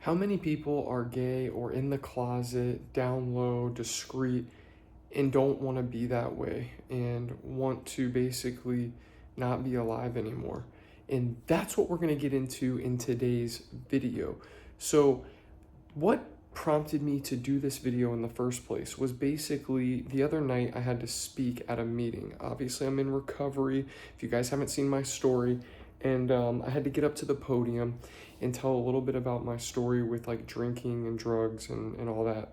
How many people are gay or in the closet, down low, discreet, and don't want to be that way and want to basically not be alive anymore? And that's what we're going to get into in today's video. So, what prompted me to do this video in the first place was basically the other night I had to speak at a meeting. Obviously, I'm in recovery. If you guys haven't seen my story, and I had to get up to the podium and tell a little bit about my story with like drinking and drugs and all that.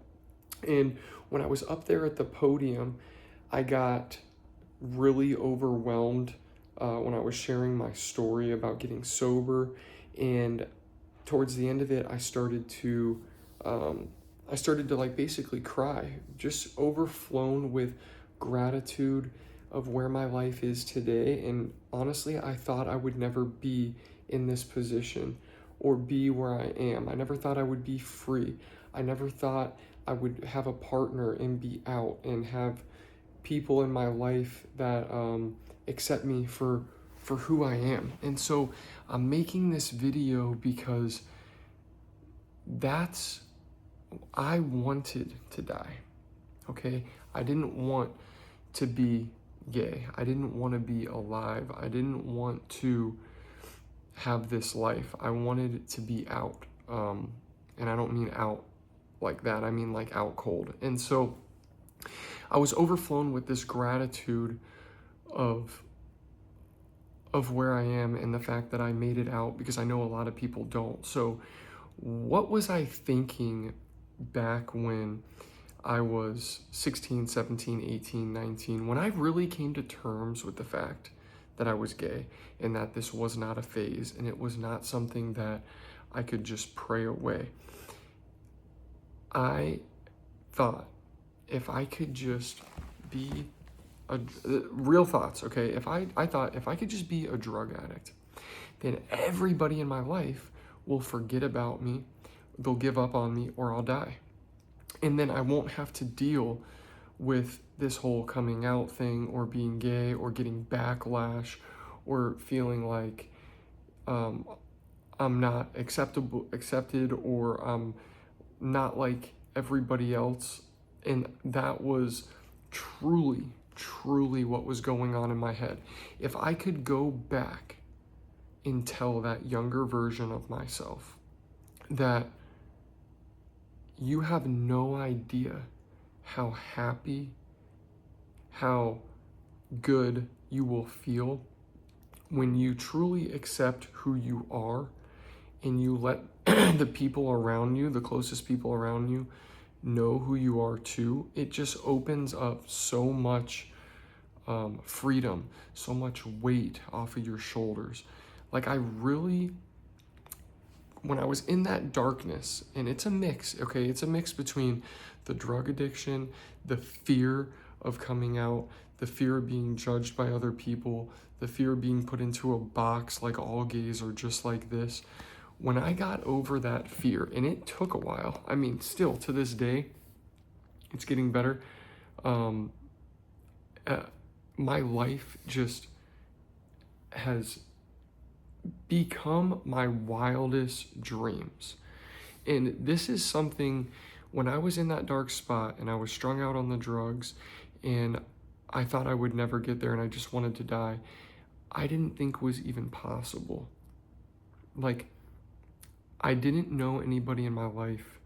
And when I was up there at the podium, I got really overwhelmed when I was sharing my story about getting sober. And towards the end of it, I started to like basically cry, just overflown with gratitude of where my life is today. And honestly, I thought I would never be in this position or be where I am. I never thought I would be free. I never thought I would have a partner and be out and have people in my life that accept me for who I am. And so I'm making this video because I wanted to die, okay? I didn't want to be gay. I didn't want to be alive. I didn't want to have this life. I wanted it to be out. And I don't mean out like that. I mean like out cold. And so I was overflown with this gratitude of where I am and the fact that I made it out, because I know a lot of people don't. So what was I thinking back when I was 16, 17, 18, 19, when I really came to terms with the fact that I was gay and that this was not a phase and it was not something that I could just pray away? I thought if I could just be real thoughts, okay? I thought if I could just be a drug addict, then everybody in my life will forget about me, they'll give up on me, or I'll die. And then I won't have to deal with this whole coming out thing or being gay or getting backlash or feeling like I'm not accepted, or I'm not like everybody else. And that was truly what was going on in my head. If I could go back and tell that younger version of myself that you have no idea how happy, how good you will feel when you truly accept who you are and you let the people around you, the closest people around you, know who you are too. It just opens up so much freedom, so much weight off of your shoulders. Like when I was in that darkness, and it's a mix, okay? It's a mix between the drug addiction, the fear of coming out, the fear of being judged by other people, the fear of being put into a box like all gays are just like this. When I got over that fear, and it took a while, I mean, still to this day, it's getting better. My life just has become my wildest dreams. And this is something, when I was in that dark spot and I was strung out on the drugs and I thought I would never get there and I just wanted to die, I didn't think was even possible. Like, I didn't know anybody in my life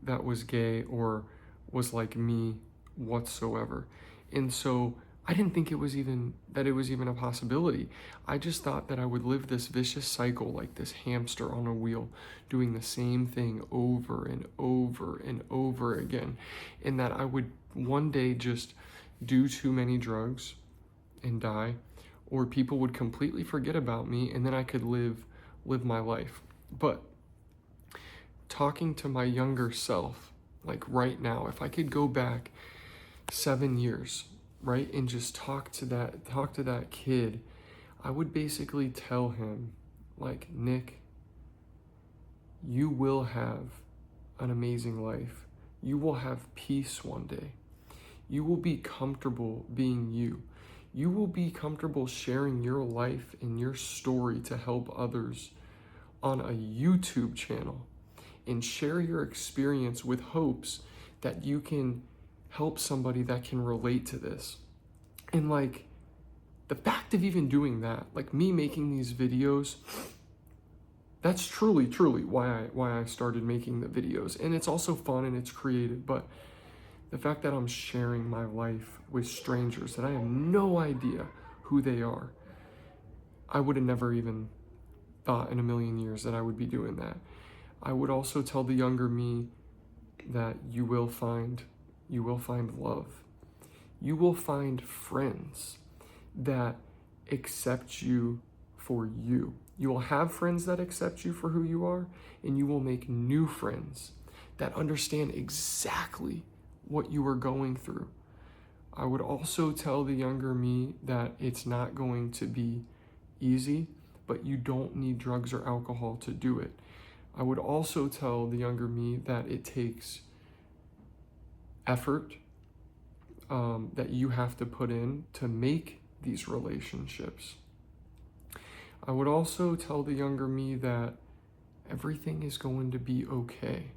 that was gay or was like me whatsoever. And so I didn't think it was even a possibility. I just thought that I would live this vicious cycle like this hamster on a wheel, doing the same thing over and over and over again. And that I would one day just do too many drugs and die, or people would completely forget about me and then I could live my life. But talking to my younger self, like right now, if I could go back 7 years, right, and just talk to that kid, I would basically tell him, like, Nick, you will have an amazing life. You will have peace one day. You will be comfortable being you. You will be comfortable sharing your life and your story to help others on a YouTube channel. and share your experience with hopes that you can help somebody that can relate to this. And like, the fact of even doing that, like me making these videos, that's truly why I started making the videos. And it's also fun and it's creative, but the fact that I'm sharing my life with strangers that I have no idea who they are, I would have never even thought in a million years that I would be doing that. I would also tell the younger me that you will find love. You will find friends that accept you for you. You will have friends that accept you for who you are, and you will make new friends that understand exactly what you are going through. I would also tell the younger me that it's not going to be easy, but you don't need drugs or alcohol to do it. I would also tell the younger me that it takes effort that you have to put in to make these relationships. I would also tell the younger me that everything is going to be okay.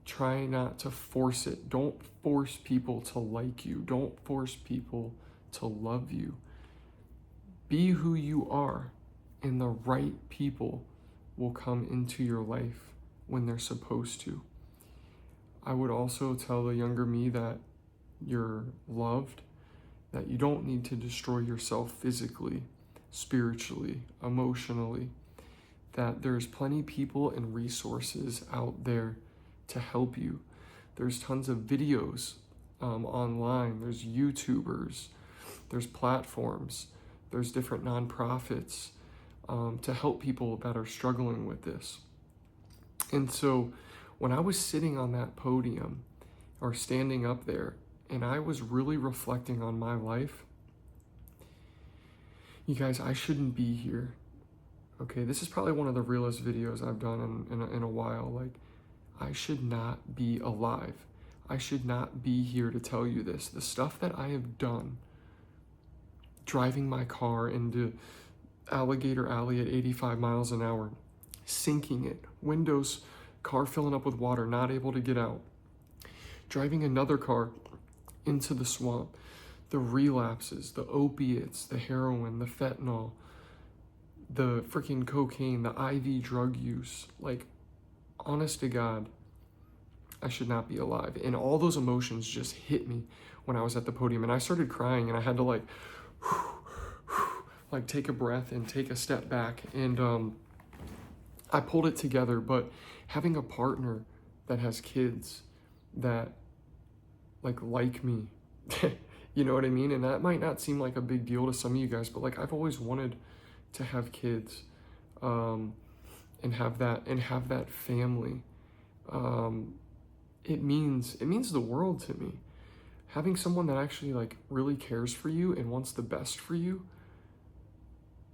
Try not to force it. Don't force people to like you. Don't force people to love you. Be who you are, and the right people will come into your life when they're supposed to. I would also tell the younger me that you're loved, that you don't need to destroy yourself physically, spiritually, emotionally, that there's plenty of people and resources out there to help you. There's tons of videos online, there's YouTubers, there's platforms, there's different nonprofits to help people that are struggling with this. And so when I was sitting on that podium or standing up there and I was really reflecting on my life, you guys, I shouldn't be here. Okay, this is probably one of the realest videos I've done in a while. Like, I should not be alive. I should not be here to tell you this. The stuff that I have done, driving my car into Alligator Alley at 85 miles an hour, sinking it, windows, car filling up with water, not able to get out, driving another car into the swamp, the relapses, the opiates, the heroin, the fentanyl, the freaking cocaine, the IV drug use. Like, honest to God, I should not be alive. And all those emotions just hit me when I was at the podium, and I started crying, and I had to like take a breath and take a step back, and I pulled it together. But having a partner that has kids that like me, you know what I mean? And that might not seem like a big deal to some of you guys, but like, I've always wanted to have kids and have that family. It means the world to me. Having someone that actually like really cares for you and wants the best for you,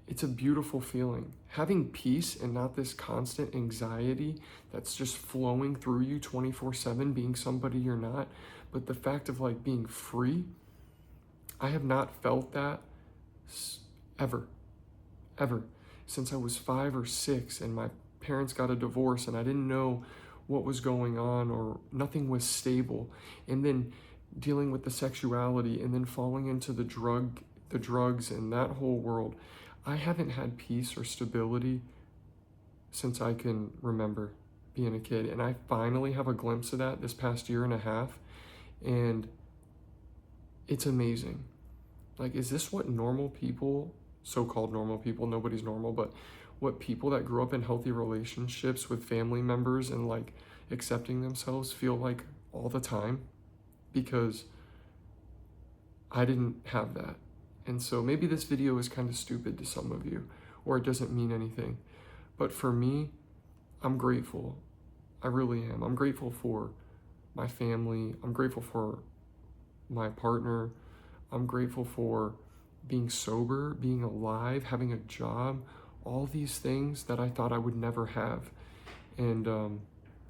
it's a beautiful feeling. Having peace and not this constant anxiety that's just flowing through you 24/7, being somebody you're not, but the fact of like being free, I have not felt that ever since I was 5 or 6 and my parents got a divorce and I didn't know what was going on, or nothing was stable, and then dealing with the sexuality and then falling into the drugs and that whole world. I haven't had peace or stability since I can remember being a kid, and I finally have a glimpse of that this past year and a half, and it's amazing. Like, is this what normal people, so-called normal people, nobody's normal, but what people that grew up in healthy relationships with family members and like accepting themselves feel like all the time? Because I didn't have that. And so maybe this video is kind of stupid to some of you, or it doesn't mean anything. But for me, I'm grateful. I really am. I'm grateful for my family. I'm grateful for my partner. I'm grateful for being sober, being alive, having a job, all these things that I thought I would never have. And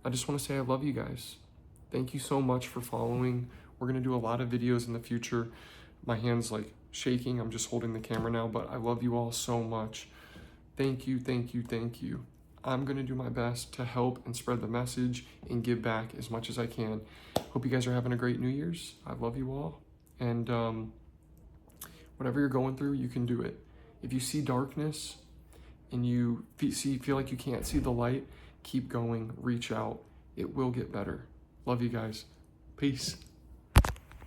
I just want to say I love you guys. Thank you so much for following. We're going to do a lot of videos in the future. My hand's like shaking. I'm just holding the camera now, but I love you all so much. Thank you, thank you, thank you. I'm going to do my best to help and spread the message and give back as much as I can. Hope you guys are having a great New Year's. I love you all. And whatever you're going through, you can do it. If you see darkness and you feel like you can't see the light, keep going, reach out. It will get better. Love you guys. Peace.